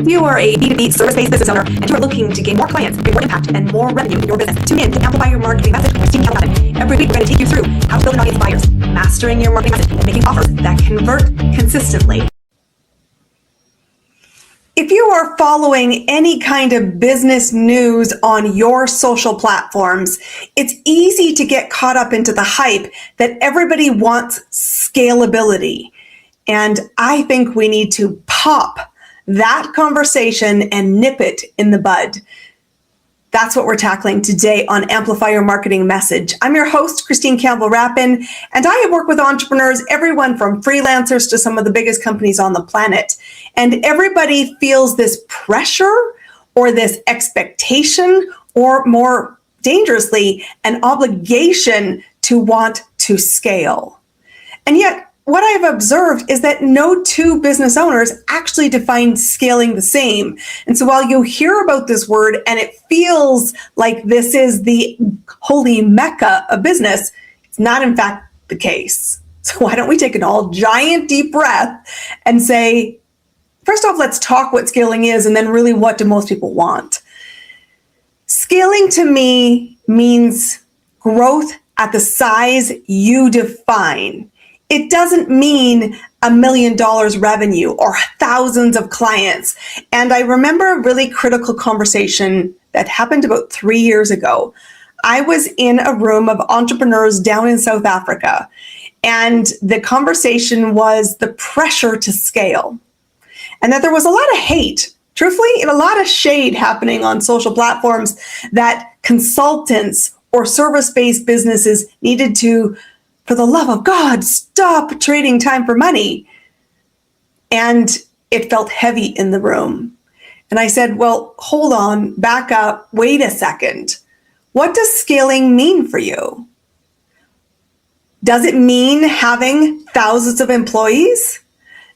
If you are a B2B service-based business owner and you are looking to gain more clients, more impact, and more revenue in your business, tune in to Amplify Your Marketing Message with Christine Campbell Rapin. Every week, we're going to take you through how to build an audience of buyers, mastering your marketing message, and making offers that convert consistently. If you are following any kind of business news on your social platforms, it's easy to get caught up into the hype that everybody wants scalability. And I think we need to pop that conversation and nip it in the bud. That's what we're tackling today on Amplify Your Marketing Message. I'm your host, Christine Campbell Rapin, and I have worked with entrepreneurs, everyone from freelancers to some of the biggest companies on the planet. And everybody feels this pressure or this expectation, or more dangerously, an obligation to want to scale. And yet, what I've observed is that no two business owners actually define scaling the same. And so while you hear about this word and it feels like this is the holy mecca of business, it's not in fact the case. So why don't we take an all giant deep breath and say, first off, let's talk what scaling is, and then really what do most people want? Scaling to me means growth at the size you define. It doesn't mean $1 million revenue or thousands of clients. And I remember a really critical conversation that happened about 3 years ago. I was in a room of entrepreneurs down in South Africa, and the conversation was the pressure to scale. And that there was a lot of hate, truthfully, and a lot of shade happening on social platforms that consultants or service-based businesses needed to, for the love of God, stop trading time for money. And it felt heavy in the room. And I said, well, hold on, back up, wait a second. What does scaling mean for you? Does it mean having thousands of employees?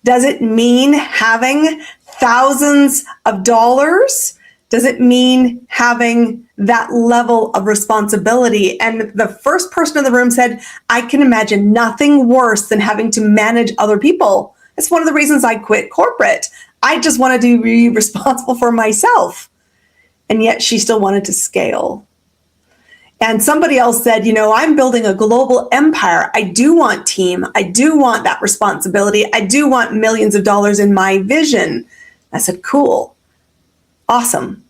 Does it mean having thousands of dollars? Does it mean having that level of responsibility? And the first person in the room said, I can imagine nothing worse than having to manage other people. It's one of the reasons I quit corporate. I just wanted to be responsible for myself. And yet she still wanted to scale. And somebody else said, I'm building a global empire. I do want team. I do want that responsibility. I do want millions of dollars in my vision. I said, cool. Awesome.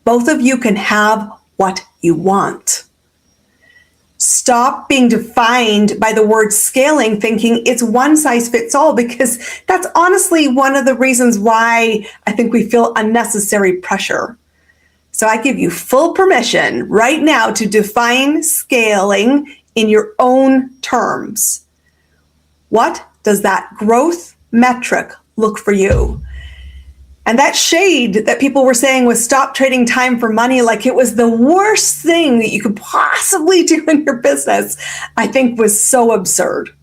Both of you can have what you want. Stop being defined by the word scaling, thinking it's one size fits all, because that's honestly one of the reasons why I think we feel unnecessary pressure. So I give you full permission right now to define scaling in your own terms. What does that growth metric look for you? And that shade that people were saying was stop trading time for money, like it was the worst thing that you could possibly do in your business, I think was so absurd.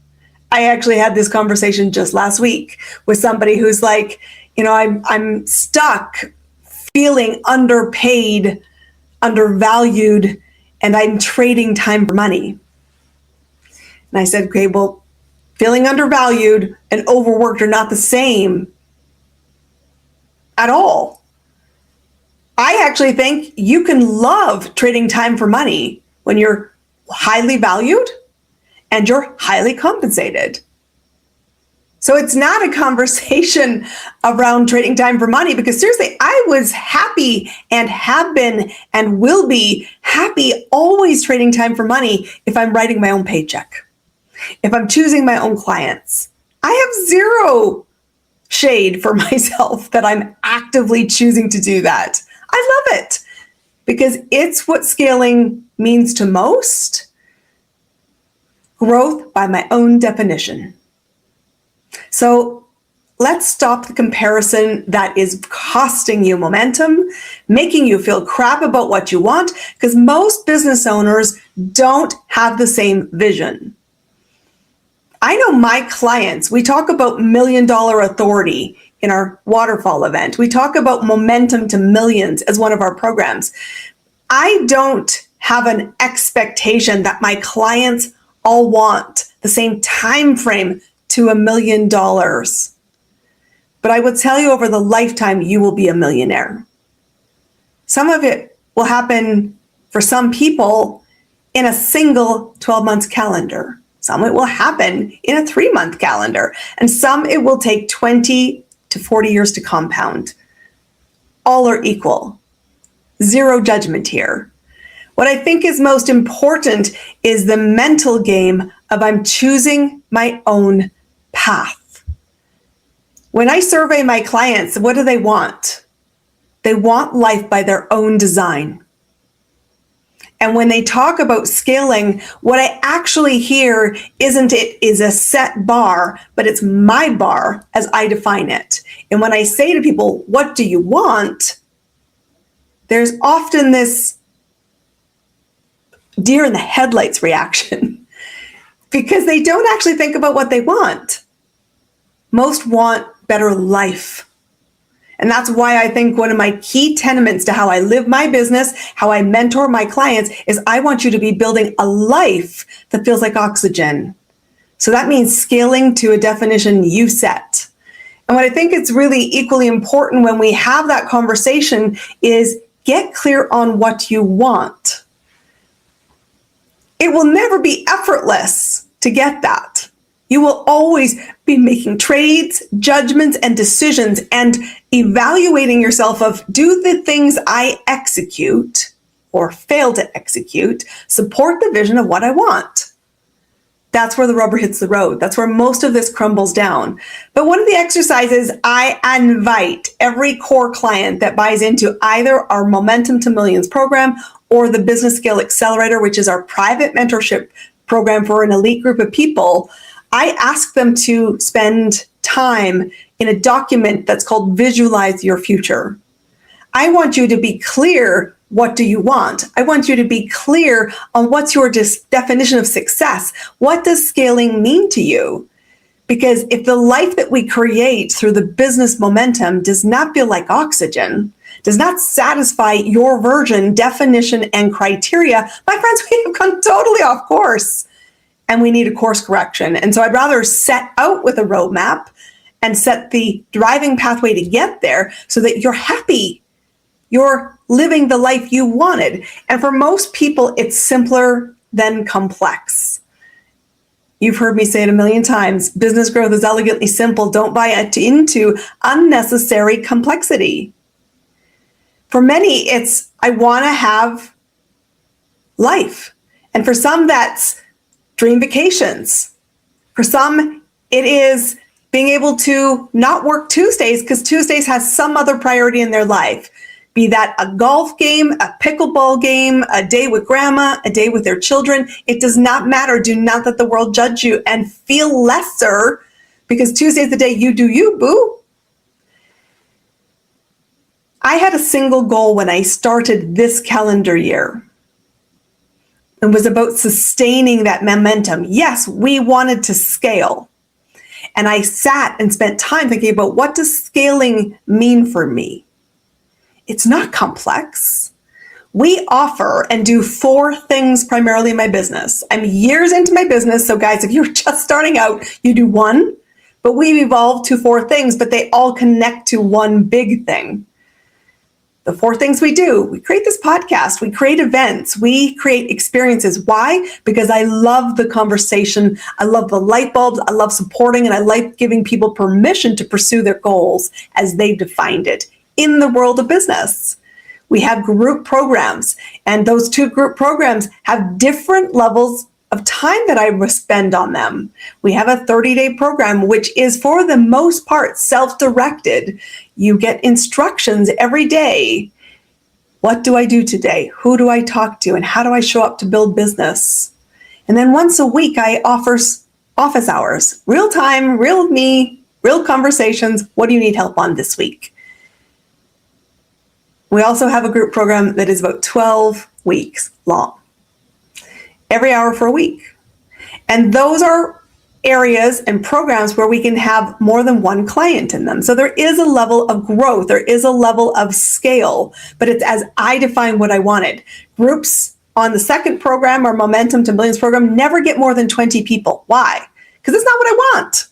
I actually had this conversation just last week with somebody who's like, I'm stuck feeling underpaid, undervalued, and I'm trading time for money. And I said, okay, well, feeling undervalued and overworked are not the same at all. I actually think you can love trading time for money when you're highly valued and you're highly compensated. So it's not a conversation around trading time for money, because seriously, I was happy and have been and will be happy always trading time for money if I'm writing my own paycheck, if I'm choosing my own clients. I have zero shade for myself that I'm actively choosing to do that. I love it because it's what scaling means to most. Growth by my own definition. So let's stop the comparison that is costing you momentum, making you feel crap about what you want, because most business owners don't have the same vision. I know my clients, we talk about $1 million authority in our waterfall event. We talk about momentum to millions as one of our programs. I don't have an expectation that my clients all want the same time frame to $1 million. but I would tell you over the lifetime, you will be a millionaire. Some of it will happen for some people in a single 12-month calendar. Some it will happen in a 3-month calendar, and some it will take 20 to 40 years to compound. All are equal. Zero judgment here. What I think is most important is the mental game of I'm choosing my own path. When I survey my clients, what do they want? They want life by their own design. And when they talk about scaling, what I actually hear isn't it is a set bar, but it's my bar as I define it. And when I say to people, what do you want? There's often this deer in the headlights reaction because they don't actually think about what they want. Most want better life. And that's why I think one of my key tenements to how I live my business, how I mentor my clients, is I want you to be building a life that feels like oxygen. So that means scaling to a definition you set. And what I think is really equally important when we have that conversation is get clear on what you want. It will never be effortless to get that. You will always be making trades, judgments, and decisions and evaluating yourself of, do the things I execute or fail to execute support the vision of what I want? That's where the rubber hits the road. That's where most of this crumbles down. But one of the exercises I invite every core client that buys into either our Momentum to Millions program or the Business Scale Accelerator, which is our private mentorship program for an elite group of people, I ask them to spend time in a document that's called Visualize Your Future. I want you to be clear, what do you want? I want you to be clear on what's your definition of success. What does scaling mean to you? Because if the life that we create through the business momentum does not feel like oxygen, does not satisfy your version, definition, and criteria, my friends, we have gone totally off course. And we need a course correction. And so I'd rather set out with a roadmap and set the driving pathway to get there so that you're happy. You're living the life you wanted. And for most people, it's simpler than complex. You've heard me say it a million times. Business growth is elegantly simple. Don't buy into unnecessary complexity. For many, it's, I want to have life. And for some, that's dream vacations. For some, it is being able to not work Tuesdays because Tuesdays has some other priority in their life. Be that a golf game, a pickleball game, a day with grandma, a day with their children. It does not matter. Do not let the world judge you and feel lesser because Tuesday is the day you do you, boo. I had a single goal when I started this calendar year. It was about sustaining that momentum. Yes, we wanted to scale. And I sat and spent time thinking about, what does scaling mean for me? It's not complex. We offer and do 4 things primarily in my business. I'm years into my business. So guys, if you're just starting out, you do 1, but we've evolved to 4 things, but they all connect to one big thing. The 4 things we do: we create this podcast, we create events, we create experiences. Why? Because I love the conversation. I love the light bulbs. I love supporting, and I like giving people permission to pursue their goals as they've defined it in the world of business. We have group programs, and those 2 group programs have different levels of time that I spend on them. We have a 30-day program, which is for the most part self-directed. You get instructions every day. What do I do today? Who do I talk to? And how do I show up to build business? And then once a week, I offer office hours, real time, real me, real conversations. What do you need help on this week? We also have a group program that is about 12 weeks long. Every hour for a week. And those are areas and programs where we can have more than one client in them. So there is a level of growth, there is a level of scale, but it's as I define what I wanted. Groups on the second program, our Momentum to Millions program, never get more than 20 people. Why? Because it's not what I want.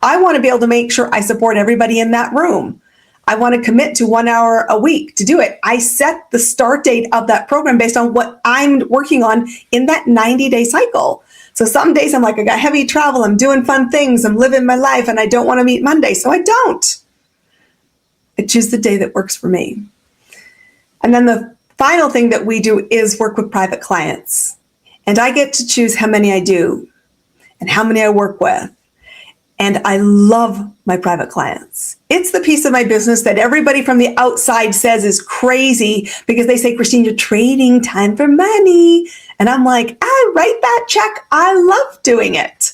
I want to be able to make sure I support everybody in that room. I want to commit to 1 hour a week to do it. I set the start date of that program based on what I'm working on in that 90-day cycle. So some days I'm like, I got heavy travel, I'm doing fun things, I'm living my life, and I don't want to meet Monday, so I don't. I choose the day that works for me. And then the final thing that we do is work with private clients. And I get to choose how many I do and how many I work with. And I love my private clients. It's the piece of my business that everybody from the outside says is crazy because they say, Christine, you're trading time for money. And I'm like, I write that check. I love doing it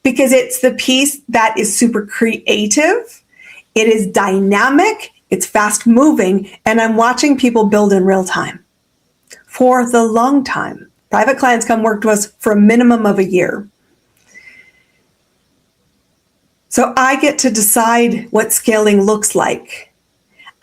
because it's the piece that is super creative. It is dynamic. It's fast moving. And I'm watching people build in real time for the long time. Private clients come work to us for a minimum of a year. So I get to decide what scaling looks like.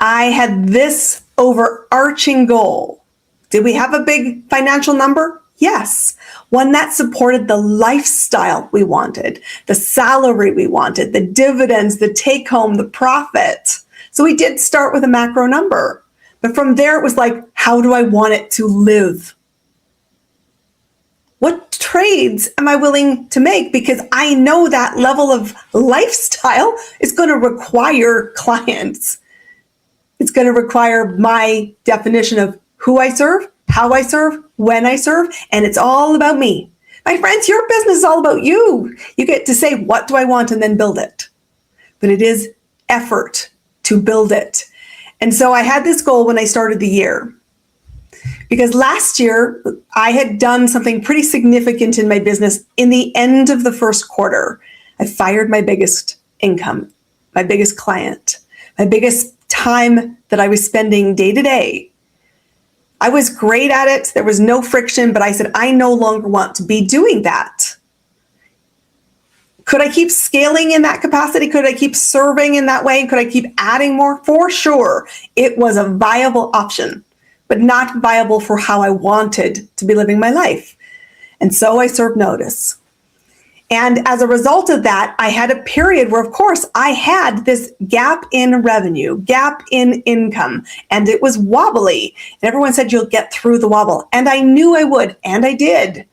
I had this overarching goal. Did we have a big financial number? Yes. One that supported the lifestyle we wanted, the salary we wanted, the dividends, the take home, the profit. So we did start with a macro number. But from there, it was like, how do I want it to live? What trades am I willing to make? Because I know that level of lifestyle is going to require clients. It's going to require my definition of who I serve, how I serve, when I serve, and it's all about me. My friends, your business is all about you. You get to say, what do I want, and then build it. But it is effort to build it. And so I had this goal when I started the year. Because last year, I had done something pretty significant in my business in the end of the first quarter. I fired my biggest income, my biggest client, my biggest time that I was spending day to day. I was great at it. There was no friction, but I said, I no longer want to be doing that. Could I keep scaling in that capacity? Could I keep serving in that way? Could I keep adding more? For sure. It was a viable option, but not viable for how I wanted to be living my life. And so I served notice. And as a result of that, I had a period where, of course, I had this gap in revenue, gap in income, and it was wobbly. And everyone said, you'll get through the wobble. And I knew I would, and I did.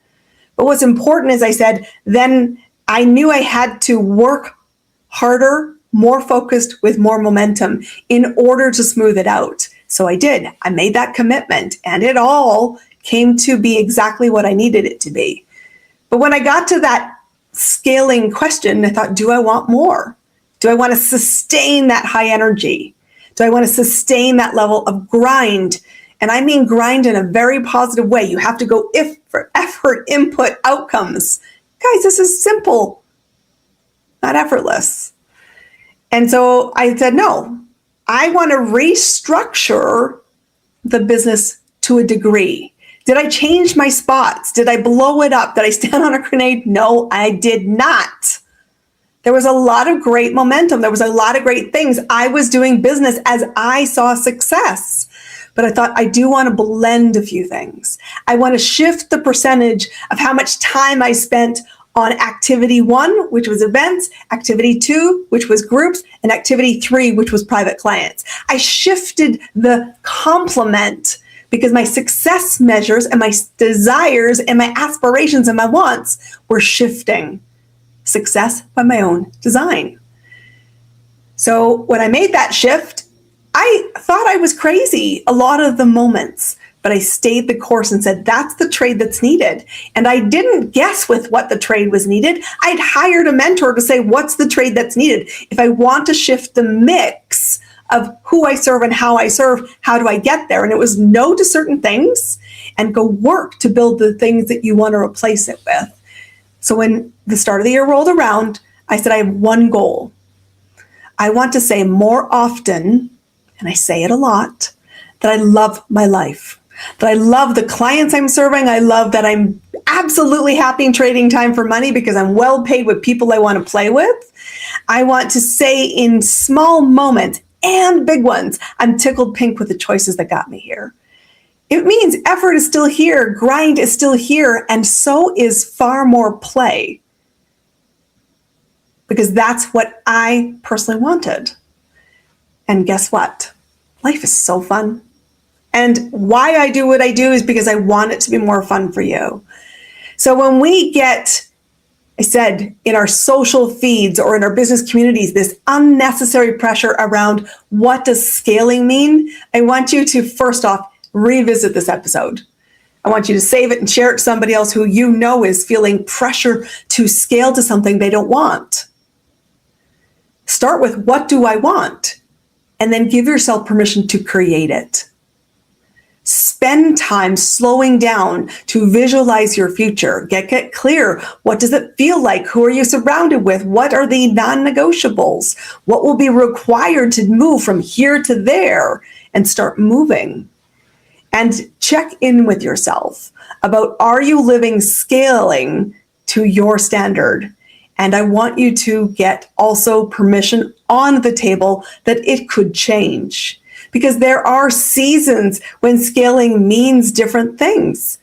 But what's important is I said, then I knew I had to work harder, more focused, with more momentum in order to smooth it out. So I did. I made that commitment, and it all came to be exactly what I needed it to be. But when I got to that scaling question, I thought, do I want more? Do I want to sustain that high energy? Do I want to sustain that level of grind? And I mean grind in a very positive way. You have to go if for effort, input, outcomes. Guys, this is simple, not effortless. And so I said, no, I want to restructure the business to a degree. Did I change my spots? Did I blow it up? Did I stand on a grenade? No, I did not. There was a lot of great momentum. There was a lot of great things. I was doing business as I saw success. But I thought I do want to blend a few things. I want to shift the percentage of how much time I spent on activity 1, which was events, activity 2, which was groups, and activity 3, which was private clients. I shifted the complement because my success measures and my desires and my aspirations and my wants were shifting. Success by my own design. So when I made that shift, I thought I was crazy a lot of the moments, but I stayed the course and said, that's the trade that's needed. And I didn't guess with what the trade was needed. I'd hired a mentor to say, what's the trade that's needed? If I want to shift the mix of who I serve and how I serve, how do I get there? And it was no to certain things and go work to build the things that you want to replace it with. So when the start of the year rolled around, I said, I have one goal. I want to say more often, and I say it a lot, that I love my life, that I love the clients I'm serving. I love that I'm absolutely happy in trading time for money because I'm well paid with people I want to play with. I want to say in small moments and big ones, I'm tickled pink with the choices that got me here. It means effort is still here, grind is still here, and so is far more play. because that's what I personally wanted. And guess what? Life is so fun. And why I do what I do is because I want it to be more fun for you. So when we get, I said, in our social feeds or in our business communities, this unnecessary pressure around what does scaling mean, I want you to first off revisit this episode. I want you to save it and share it to somebody else who you know is feeling pressure to scale to something they don't want. Start with, what do I want? And then give yourself permission to create it. Spend time slowing down to visualize your future. Get clear. What does it feel like? Who are you surrounded with? What are the non-negotiables? What will be required to move from here to there? And start moving. And check in with yourself about, are you living scaling to your standard? And I want you to get also permission on the table that it could change. Because there are seasons when scaling means different things.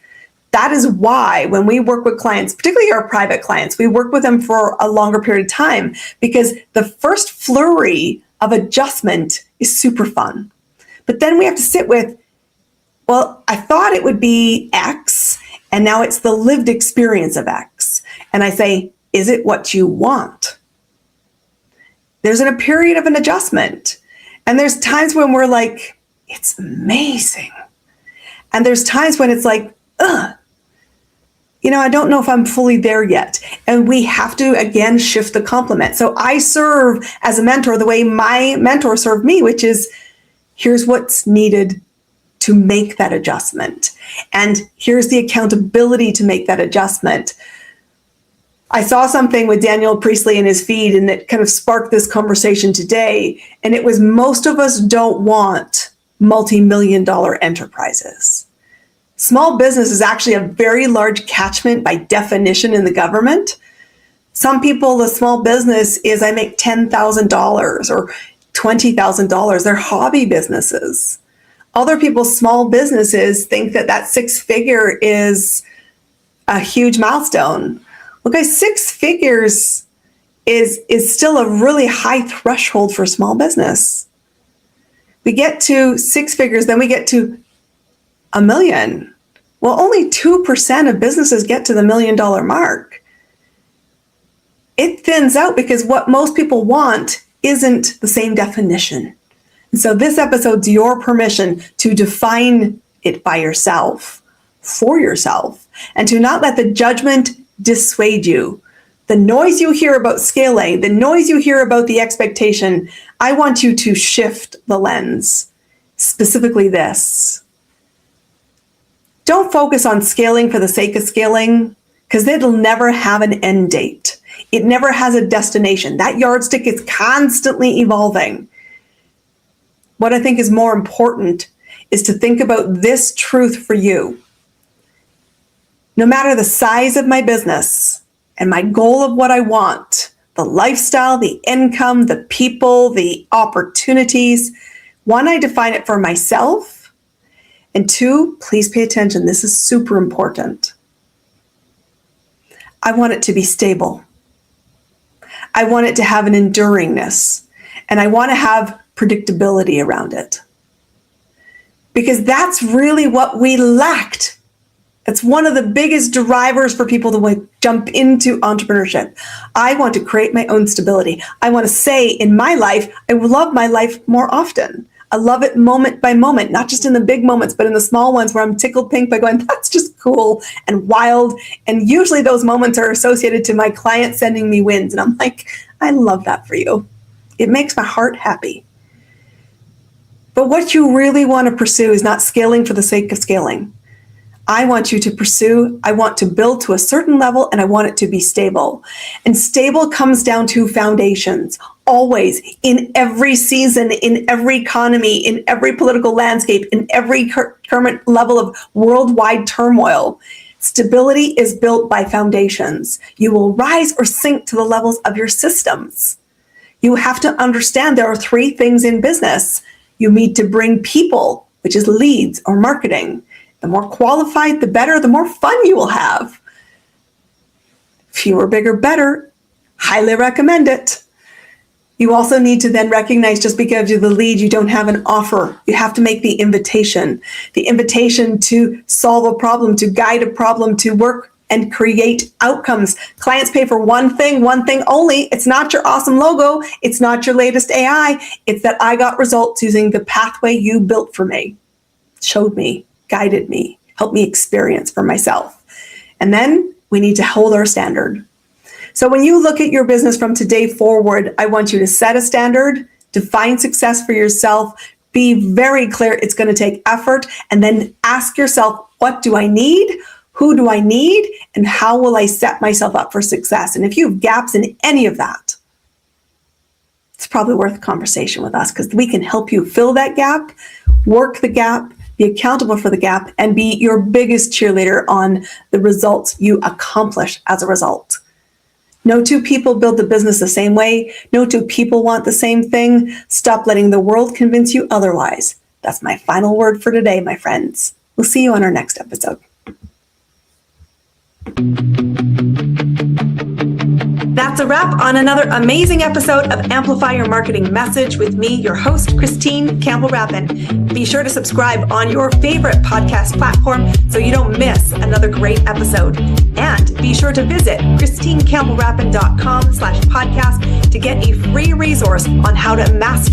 That is why when we work with clients, particularly our private clients, we work with them for a longer period of time, because the first flurry of adjustment is super fun. But then we have to sit with, well, I thought it would be X, and now it's the lived experience of X. And I say, is it what you want? There's a period of an adjustment. And there's times when we're like, it's amazing. And there's times when it's like, I don't know if I'm fully there yet. And we have to, again, shift the compliment. So I serve as a mentor the way my mentor served me, which is, here's what's needed to make that adjustment. And here's the accountability to make that adjustment. I saw something with Daniel Priestley in his feed, and it kind of sparked this conversation today. And it was, most of us don't want multi-million-dollar enterprises. Small business is actually a very large catchment by definition in the government. Some people, the small business is, I make $10,000 or $20,000. They're hobby businesses. Other people's small businesses think that 6-figure is a huge milestone. Well, guys, 6 figures is still a really high threshold for small business. We get to 6 figures, then we get to $1 million. Well, only 2% of businesses get to the $1 million mark. It thins out because what most people want isn't the same definition. And so this episode's your permission to define it by yourself, for yourself, and to not let the judgment dissuade you. The noise you hear about scaling, the noise you hear about the expectation, I want you to shift the lens. Specifically this. Don't focus on scaling for the sake of scaling, because it'll never have an end date. It never has a destination. That yardstick is constantly evolving. What I think is more important is to think about this truth for you. No matter the size of my business and my goal of what I want, the lifestyle, the income, the people, the opportunities, one, I define it for myself. And two, please pay attention. This is super important. I want it to be stable. I want it to have an enduringness. And I want to have predictability around it. Because that's really what we lacked. It's one of the biggest drivers for people to jump into entrepreneurship. I want to create my own stability. I want to say in my life, I love my life more often. I love it moment by moment, not just in the big moments, but in the small ones where I'm tickled pink by going, that's just cool and wild. And usually those moments are associated to my client sending me wins. And I'm like, I love that for you. It makes my heart happy. But what you really want to pursue is not scaling for the sake of scaling. I want you to pursue, I want to build to a certain level, and I want it to be stable. And stable comes down to foundations, always, in every season, in every economy, in every political landscape, in every current level of worldwide turmoil. Stability is built by foundations. You will rise or sink to the levels of your systems. You have to understand there are 3 things in business. You need to bring people, which is leads or marketing. The more qualified, the better, the more fun you will have. Fewer, bigger, better. Highly recommend it. You also need to then recognize just because you're the lead, you don't have an offer. You have to make the invitation to solve a problem, to guide a problem, to work and create outcomes. Clients pay for one thing only. It's not your awesome logo. It's not your latest AI. It's that I got results using the pathway you built for me, showed me, guided me, helped me experience for myself. And then we need to hold our standard. So when you look at your business from today forward, I want you to set a standard, define success for yourself, be very clear it's going to take effort, and then ask yourself, what do I need? Who do I need? And how will I set myself up for success? And if you have gaps in any of that, it's probably worth a conversation with us because we can help you fill that gap, work the gap, be accountable for the gap, and be your biggest cheerleader on the results you accomplish as a result. No two people build the business the same way. No two people want the same thing. Stop letting the world convince you otherwise. That's my final word for today, my friends. We'll see you on our next episode. That's a wrap on another amazing episode of Amplify Your Marketing Message with me, your host, Christine Campbell Rapin. Be sure to subscribe on your favorite podcast platform so you don't miss another great episode. And be sure to visit christinecampbellrapin.com/podcast to get a free resource on how to master